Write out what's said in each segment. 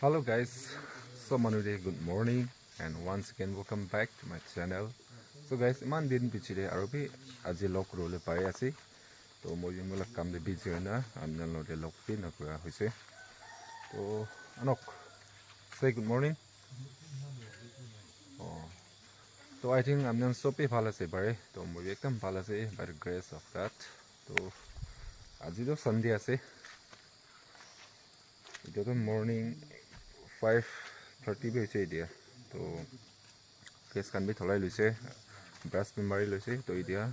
Hello guys, so Manude, good morning and once again welcome back to my channel. So guys, iman din pichire arobi aji lok role pai ase. To moi mula kam de busy na amna lo de lok pin na kura hoise. To Anok, say good morning. Oh. So I think amna sopi phala se bare. To moi ekdam phala se by the grace of God. To aji to Sunday ase. It was morning 5:30 be hoise dia. To face kan be tholai loise brush be mari loise to idia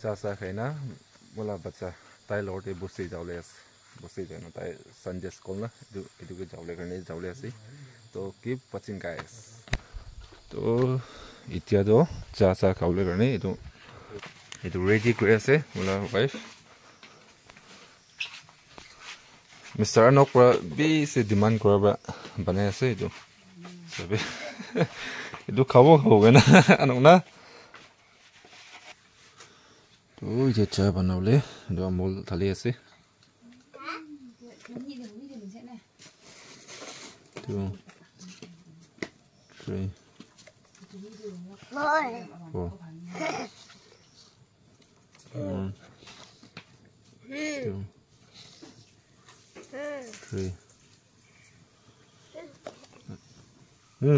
cha sa khaina mola bacha tai lorde bosi jawle as bosi jana tai Sunday school na edu ke jawle karne jawle ase to keep watching guys to itia do cha sa khawle karne edu ready kore ase mola wife Mr. Anok be se demand koraba banai ase edu sabe itu khabo khogena anok na to je cha banawle do amol thali ase to 3 4 2 3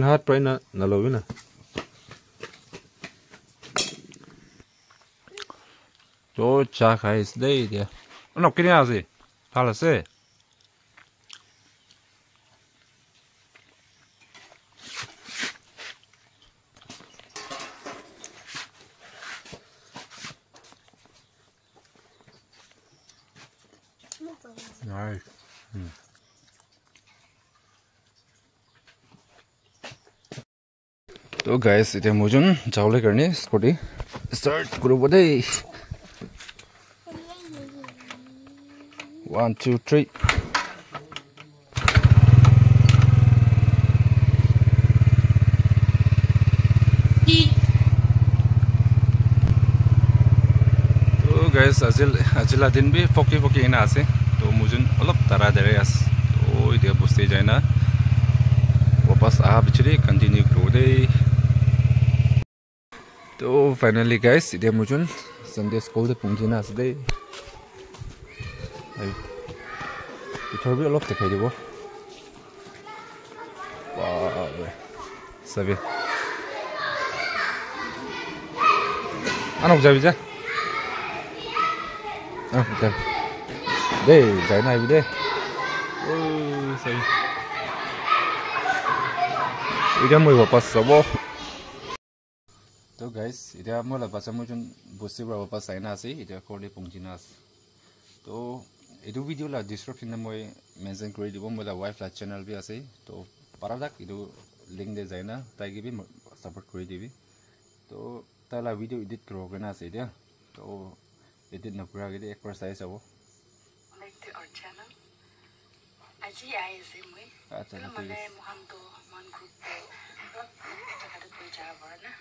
hard pray na nalowi na to cha khai is day dia ano kini asi phala se nice तो guys इते मुजुन जावले करने scooty start करो बदे 1 2 3 तो guys अजिला दिन भी फोकी ना आसे तो मुजुन अलग तरह दरे आस तो इते बुस्ते जाए ना वापस आ बिचरे कंटिन्यू करो दे तो फाइनली गाइस इधर मुझे संडे स्कूल से पहुंचे ना सदे इधर भी अलग दिखाई देवो वाह सभी अनोख जाबी जा दे जाना है भी दे ओ सही इधर मुझे वापस सबो तो गाइस इधर मोला बाचा मुजुन बुस्ती बरा वापस आइना आसे इधर कोडे पुंजिनास तो एदु वीडियो ला डिस्क्रिप्शन में मैं मेंशन कर दिबो मोला वाइफ ला चैनल भी आसे तो पारादाक इदु लिंक दे जाइना ताइगे भी सपोर्ट कर दिबी तो ताला वीडियो एडिट करोगना आसे इधर तो एडिट न पुरा गदे एक्सरसाइज हो लाइक टू आवर चैनल आजी आई से मैं अच्छा माने मोहन तो मन ग्रुप जगह पे जाबा ना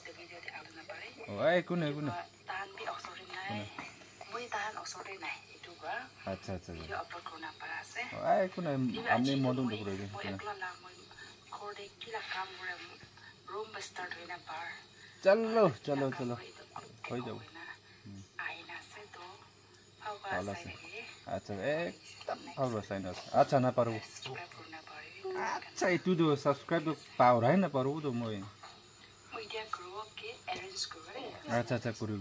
the video de alna pare ai kune tahan bi oxori nai moi tahan oxori nai itu ba acha video upload korna para ase ai kune amni modul de kore moi ekla la moi khode kila kam kore room ba start hoina par chalo hoi jabo aina se to phala se acha ekdam phala sai na acha na paru acha itu do subscribe to power hai na paru do moi media group K arrange करे अच्छा करू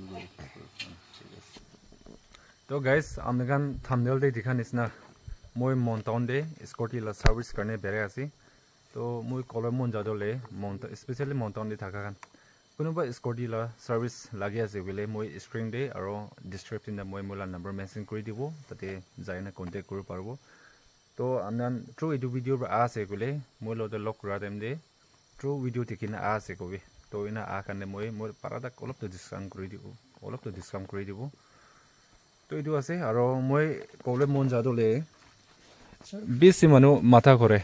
तो guys हमगन thumbnail दे दिखान इसना मोय mountain दे scooty ला service करने बेरे आसी तो मोय कलर मन जादले माउंटेन स्पेशली माउंटेन दे थाकान कोनोबा स्कूटी ला सर्विस लागि आसे बेले मोय स्क्रीन दे आरो डिस्क्रिप्शन दा मोय मोला नंबर मेंशन करि दिबो तते जायना कांटेक्ट करू पारबो तो हमनान थ्रू एदु वीडियो आसे बेले मोय लो दे लक करा देम दे थ्रू वीडियो तिकिना आसे कोबे तो इना आकाने मोर पारादा अलप तो डिस्काउंट करि दिबो तो इदु आसे आरो मोय कोले मन जादले बेसी मानु माथा करे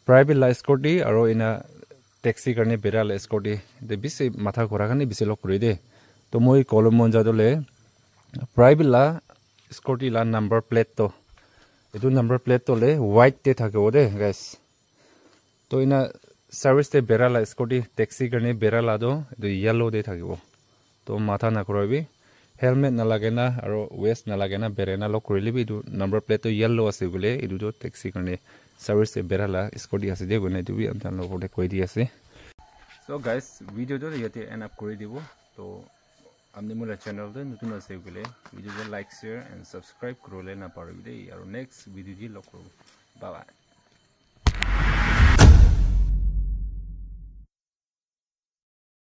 प्राइवेट ला स्कूटी आरो इना टैक्सी करने बेरा ला स्कूटी दे बेसी माथा करा काने बेसी लक करि दे तो मोय कोले मन जादले प्राइवेट ला स्कूटी ला नंबर प्लेट तो এইটো নাম্বাৰ প্লেট তলে হোৱাইট তে থাকিব দে গাইছ তো ইনা সাৰ্ভিস তে বেৰালা স্কুটি টেক্সি কাৰণে বেৰালা দো এইটো ইয়েলো দে থাকিব তো মাথা নকৰিবি হেলমেট নালাগে না আৰু ওয়েস্ট নালাগে না বেৰেনা লক কৰিলিবি এইটো নাম্বাৰ প্লেট তো ইয়েলো আছে বোলে এইটো টেক্সি কাৰণে সাৰ্ভিস তে বেৰালা স্কুটি আছে দে গনে এইটো বি আমতান লগতে কৈ দি আছে সো গাইস ভিডিওটো ইয়াতে এন্ড আপ কৰি দিব তো আপনি মোলা চ্যানেল দে নতুন আছে বোলে ভিডিওটো লাইক শেয়ার এন্ড সাবস্ক্রাইব করলে না পারবি দে আর নেক্সট ভিডিও দি লক করব বাই বাই